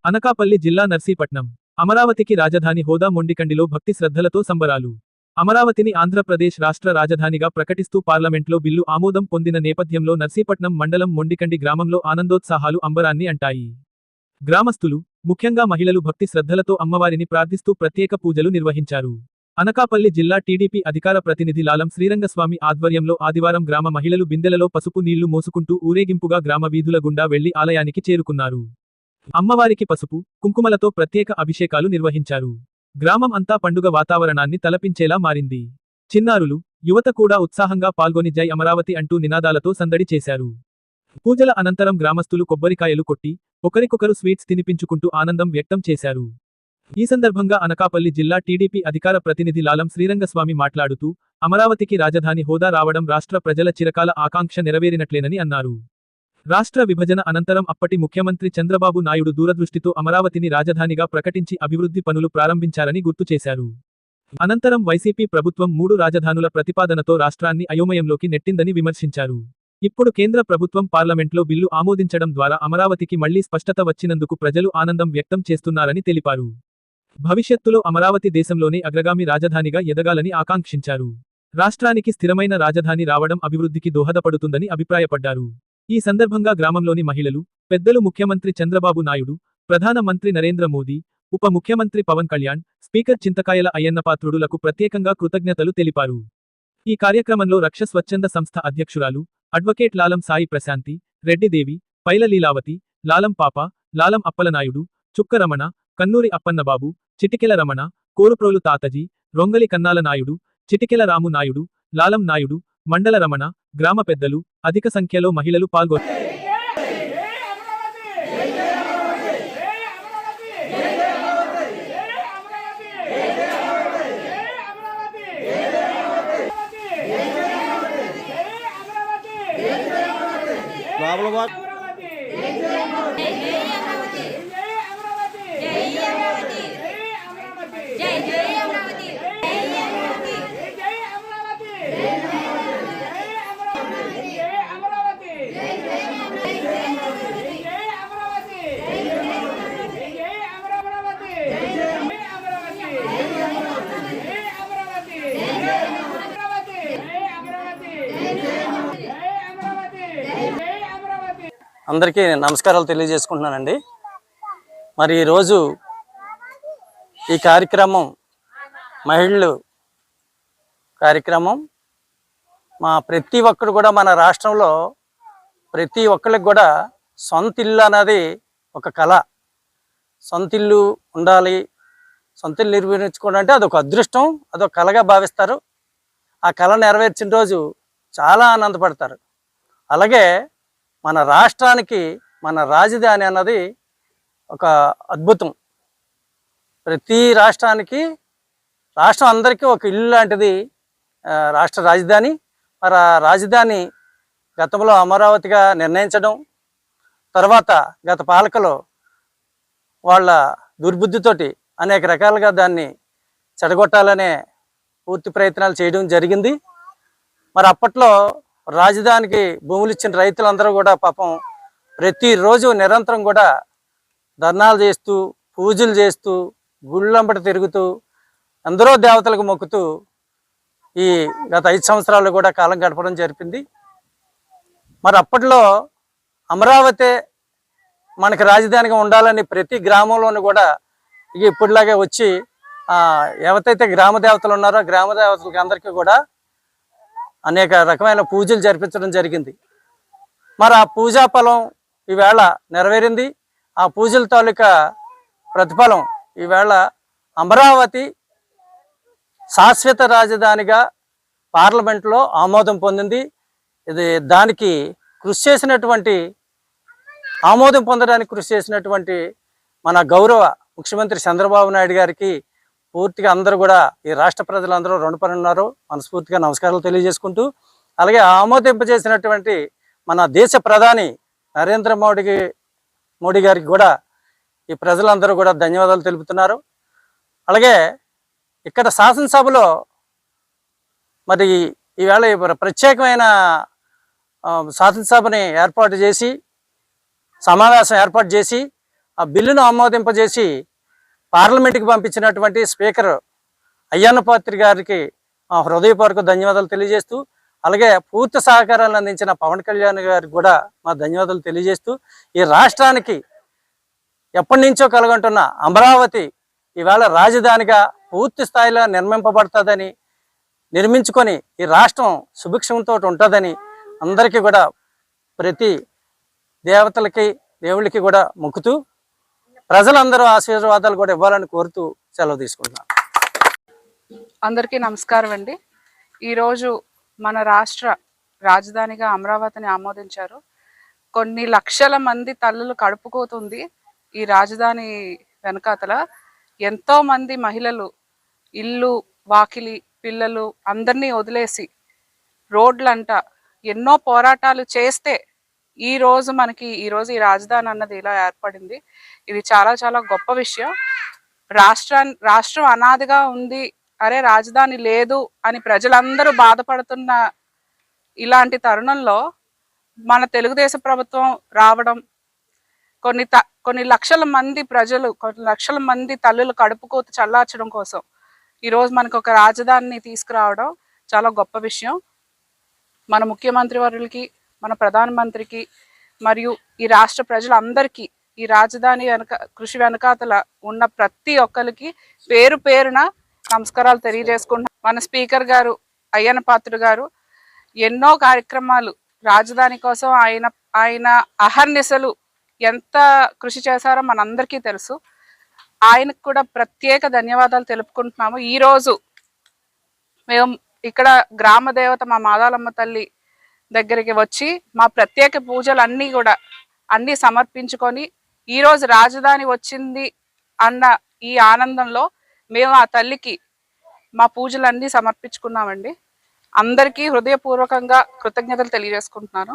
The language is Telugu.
అనకాపల్లి జిల్లా నర్సీపట్నం. అమరావతికి రాజధాని హోదా మొండికండిలో భక్తి శ్రద్ధలతో సంబరాలు. అమరావతిని ఆంధ్రప్రదేశ్ రాష్ట్ర రాజధానిగా ప్రకటిస్తూ పార్లమెంట్లో బిల్లు ఆమోదం పొందిన నేపథ్యంలో నర్సీపట్నం మండలం మొండికండి గ్రామంలో ఆనందోత్సాహాలు అంబరాన్ని అంటాయి. గ్రామస్తులు, ముఖ్యంగా మహిళలు భక్తి శ్రద్ధలతో అమ్మవారిని ప్రార్థిస్తూ ప్రత్యేక పూజలు నిర్వహించారు. అనకాపల్లి జిల్లా టీడీపీ అధికార ప్రతినిధి లాలం శ్రీరంగస్వామి ఆధ్వర్యంలో ఆదివారం గ్రామ మహిళలు బిందెలలో పసుపు నీళ్లు మోసుకుంటూ ఊరేగింపుగా గ్రామ వీధుల గుండా వెళ్లి ఆలయానికి చేరుకున్నారు. అమ్మవారికి పసుపు, కుంకుమలతో ప్రత్యేక అభిషేకాలు నిర్వహించారు. గ్రామం అంతా పండుగ వాతావరణాన్ని తలపించేలా మారింది. చిన్నారులు, యువత కూడా ఉత్సాహంగా పాల్గొని జై అమరావతి అంటూ నినాదాలతో సందడి చేశారు. పూజల అనంతరం గ్రామస్తులు కొబ్బరికాయలు కొట్టి, ఒకరికొకరు స్వీట్స్ తినిపించుకుంటూ ఆనందం వ్యక్తం చేశారు. ఈ సందర్భంగా అనకాపల్లి జిల్లా టీడీపీ అధికార ప్రతినిధి లాలం శ్రీరంగస్వామి మాట్లాడుతూ, అమరావతికి రాజధాని హోదా రావడం రాష్ట్ర ప్రజల చిరకాల ఆకాంక్ష నెరవేరినట్లేనని అన్నారు. రాష్ట్ర విభజన అనంతరం అప్పటి ముఖ్యమంత్రి చంద్రబాబు నాయుడు దూరదృష్టితో అమరావతిని రాజధానిగా ప్రకటించి అభివృద్ధి పనులు ప్రారంభించారని గుర్తు చేశారు. అనంతరం వైసీపీ ప్రభుత్వం 3 రాజధానుల ప్రతిపాదనతో రాష్ట్రాన్ని అయోమయంలోకి నెట్టిందని విమర్శించారు. ఇప్పుడు కేంద్ర ప్రభుత్వం పార్లమెంట్లో బిల్లు ఆమోదించడం ద్వారా అమరావతికి మళ్లీ స్పష్టత వచ్చినందుకు ప్రజలు ఆనందం వ్యక్తం చేస్తున్నారని తెలిపారు. భవిష్యత్తులో అమరావతి దేశంలోనే అగ్రగామి రాజధానిగా ఎదగాలని ఆకాంక్షించారు. రాష్ట్రానికి స్థిరమైన రాజధాని రావడం అభివృద్ధికి దోహదపడుతుందని అభిప్రాయపడ్డారు. ఈ సందర్భంగా గ్రామంలోని మహిళలు, పెద్దలు ముఖ్యమంత్రి చంద్రబాబు నాయుడు, ప్రధాన మంత్రి నరేంద్ర మోదీ, ఉప ముఖ్యమంత్రి పవన్ కళ్యాణ్, స్పీకర్ చింతకాయల అయ్యన్నపాత్రుడులకు ప్రత్యేకంగా కృతజ్ఞతలు తెలిపారు. ఈ కార్యక్రమంలో రక్ష స్వచ్ఛంద సంస్థ అధ్యక్షురాలు, అడ్వకేట్ లాలం సాయి ప్రశాంతి, రెడ్డిదేవి, పైల లీలావతి, లాలం పాప, లాలం అప్పలనాయుడు, చుక్క రమణ, కన్నూరి అప్పన్నబాబు, చిటికెల రమణ, కోరుప్రోలు తాతజీ, రొంగలి కన్నాల నాయుడు, చిటికెల రాము నాయుడు, లాలం నాయుడు, మండల రమణ, గ్రామ పెద్దలు, అధిక సంఖ్యలో మహిళలు పాల్గొన్నారు. అందరికీ నమస్కారాలు తెలియజేసుకుంటున్నానండి. మరి ఈరోజు ఈ కార్యక్రమం మహిళలు కార్యక్రమం మా ప్రతి ఒక్కరు కూడా మన రాష్ట్రంలో ప్రతి ఒక్కరికి కూడా సొంత ఇల్లు అనేది ఒక కళ. సొంత ఇల్లు ఉండాలి, సొంత ఇల్లు నిర్మించుకోవడం అంటే అదొక అదృష్టం, అదొక కళగా భావిస్తారు. ఆ కళ నెరవేర్చిన రోజు చాలా ఆనందపడతారు. అలాగే మన రాష్ట్రానికి మన రాజధాని అన్నది ఒక అద్భుతం. ప్రతి రాష్ట్రానికి, రాష్ట్రం అందరికీ ఒక ఇల్లు లాంటిది రాష్ట్ర రాజధాని. మరి ఆ రాజధాని గతంలో అమరావతిగా నిర్ణయించడం, తర్వాత గత పాలకులు వాళ్ళ దుర్బుద్ధితోటి అనేక రకాలుగా దాన్ని చెడగొట్టాలనే పూర్తి ప్రయత్నాలు చేయడం జరిగింది. మరి అప్పట్లో రాజధానికి భూములు ఇచ్చిన రైతులందరూ కూడా పాపం ప్రతిరోజు నిరంతరం కూడా ధర్నాలు చేస్తూ, పూజలు చేస్తూ, గుళ్ళంబట తిరుగుతూ, ఎందరో దేవతలకు మొక్కుతూ ఈ గత 5 సంవత్సరాలు కూడా కాలం గడపడం జరిపింది. మరి అప్పట్లో అమరావతి మనకి రాజధానిగా ఉండాలని ప్రతి గ్రామంలోనూ కూడా ఇక ఇప్పటిలాగే వచ్చి ఎవరైతే గ్రామ దేవతలు ఉన్నారో గ్రామ దేవతలకి అందరికీ కూడా అనేక రకమైన పూజలు జరిపించడం జరిగింది. మరి ఆ పూజా ఫలం ఈవేళ నెరవేరింది. ఆ పూజల తాలూకా ప్రతిఫలం ఈవేళ అమరావతి శాశ్వత రాజధానిగా పార్లమెంట్లో ఆమోదం పొందింది. ఇది దానికి కృషి చేసినటువంటి, ఆమోదం పొందడానికి కృషి చేసినటువంటి మన గౌరవ ముఖ్యమంత్రి చంద్రబాబు నాయుడు గారికి పూర్తిగా అందరూ కూడా ఈ రాష్ట్ర ప్రజలందరూ రుణపడి ఉన్నారు. మనస్ఫూర్తిగా నమస్కారాలు తెలియజేసుకుంటూ, అలాగే ఆమోదింపజేసినటువంటి మన దేశ ప్రధాని నరేంద్ర మోడీ గారికి కూడా ఈ ప్రజలందరూ కూడా ధన్యవాదాలు తెలుపుతున్నారు. అలాగే ఇక్కడ శాసనసభలో మరి ఈవేళ ప్రత్యేకమైన శాసనసభని ఏర్పాటు చేసి, సమావేశం ఏర్పాటు చేసి ఆ బిల్లును ఆమోదింపజేసి పార్లమెంట్కి పంపించినటువంటి స్పీకర్ అయ్యన్న పాత్రి గారికి హృదయపూర్వక ధన్యవాదాలు తెలియజేస్తూ, అలాగే పూర్తి సహకారాలను అందించిన పవన్ కళ్యాణ్ గారికి కూడా మా ధన్యవాదాలు తెలియజేస్తూ, ఈ రాష్ట్రానికి ఎప్పటి నుంచో కలగంటున్న అమరావతి ఈవేళ రాజధానిగా పూర్తి స్థాయిలో నిర్మింపబడుతుందని, నిర్మించుకొని ఈ రాష్ట్రం సుభిక్షంతో ఉంటుందని అందరికీ కూడా ప్రతి దేవతలకి దేవుళ్ళకి కూడా మొక్కుతూ ప్రజలందరూ ఆశీర్వాదాలు కూడా ఇవ్వాలని కోరుతూ సెలవు తీసుకుంటున్నాను. అందరికీ నమస్కారం అండి. ఈరోజు మన రాష్ట్ర రాజధానిగా అమరావతిని ఆమోదించారు. కొన్ని లక్షల మంది తల్లులు కడుపుకోతుంది ఈ రాజధాని వెనకాతల. ఎంతో మంది మహిళలు ఇల్లు వాకిలి పిల్లలు అందరినీ వదిలేసి రోడ్లంట ఎన్నో పోరాటాలు చేస్తే మనకి ఈరోజు ఈ రాజధాని అన్నది ఇలా ఏర్పడింది. ఇది చాలా చాలా గొప్ప విషయం. రాష్ట్రం అనాదిగా ఉంది, అరే రాజధాని లేదు అని ప్రజలందరూ బాధపడుతున్న ఇలాంటి తరుణంలో మన తెలుగుదేశం ప్రభుత్వం రావడం, కొన్ని లక్షల మంది ప్రజలు, కొన్ని లక్షల మంది తల్లులు కడుపుకోత చల్లార్చడం కోసం ఈరోజు మనకు ఒక రాజధానిని తీసుకురావడం చాలా గొప్ప విషయం. మన ముఖ్యమంత్రి వర్యులకి, మన ప్రధానమంత్రికి మరియు ఈ రాష్ట్ర ప్రజలందరికీ ఈ రాజధాని కృషి వెనకాతల ఉన్న ప్రతి ఒక్కరికి పేరు పేరున నమస్కారాలు తెలియజేసుకుంటున్నాం. మన స్పీకర్ గారు అయ్యన్న పాత్రుడు గారు ఎన్నో కార్యక్రమాలు రాజధాని కోసం ఆయన అహర్నిశలు ఎంత కృషి చేశారో మనందరికీ తెలుసు. ఆయనకు కూడా ప్రత్యేక ధన్యవాదాలు తెలుపుకుంటున్నాము. ఈరోజు మేము ఇక్కడ గ్రామ దేవత మా మాదాలమ్మ తల్లి దగ్గరికి వచ్చి మా ప్రత్యేక పూజలు అన్నీ సమర్పించుకొని ఈరోజు రాజధాని వచ్చింది అన్న ఈ ఆనందంలో మేము ఆ తల్లికి మా పూజలన్నీ సమర్పించుకున్నామండి. అందరికీ హృదయపూర్వకంగా కృతజ్ఞతలు తెలియజేసుకుంటున్నాను.